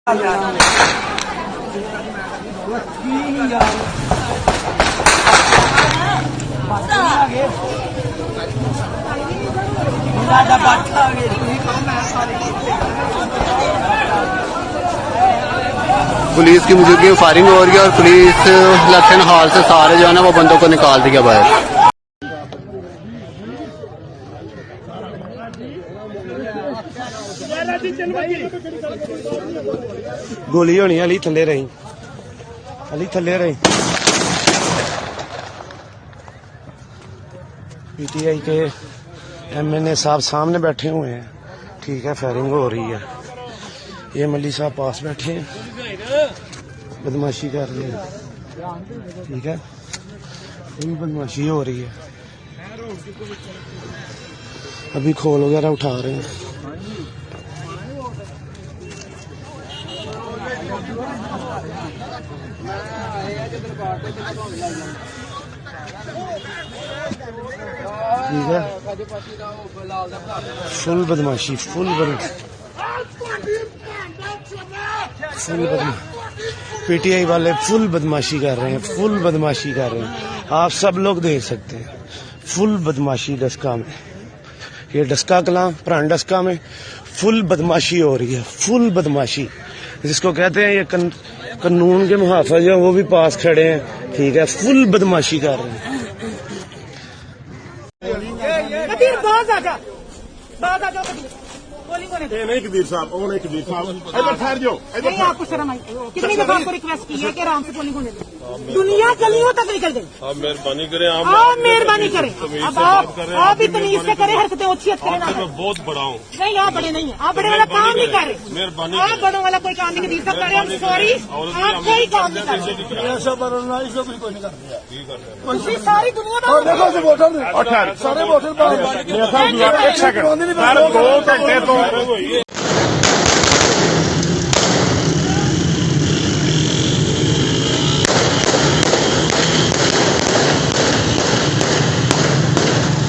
Police की मौजूदगी में फायरिंग हो रही है और पुलिस इलेक्शन हॉल से सारे जो है ना वो बंदों को निकाल दिया बाहर। गोली होनी अली थले रही, अली थले रही। पीटीआई के एमएनए साहब सामने बैठे हुए हैं, ठीक है, फायरिंग हो रही है। ये मल्ली साहब पास बैठे हैं, बदमाशी कर रहे हैं, ठीक है, ये बदमाशी हो रही है। अभी खोल वगैरह उठा रहे हैं। ठीक है, फुल बदमाशी, फुल पीटीआई वाले फुल बदमाशी कर रहे हैं, फुल बदमाशी कर रहे हैं। आप सब लोग देख सकते हैं, फुल बदमाशी डस्का में, ये डस्का कलां प्राण डस्का में फुल बदमाशी हो रही है, फुल बदमाशी जिसको कहते हैं। ये कानून के मुहाफिज जो वो भी पास खड़े हैं, ठीक है, फुल बदमाशी कर रहे हैं। नहीं कबीर साहब, वो नहीं कबीर साहब, इधर ठहर जाओ। नहीं, आपको शर्म आई? कितनी दफा आपको रिक्वेस्ट की है कि आराम से पोलिंग होने दें। दुनिया गलियों तक निकल गई। आप मेहरबानी करें, आप मेहरबानी करें। अब आप भी तमीज से करें, हरकतें अच्छी करें। मैं बहुत बड़ा हूँ। नहीं, आप बड़े नहीं है, आप बड़े वाला काम नहीं कर रहे। मेहरबानी, आप बड़ों वाला कोई काम नहीं कर रहे। सॉरी, आप कोई काम नहीं कर रहे। सारी दुनिया सारे वोटर 2 घंटे तो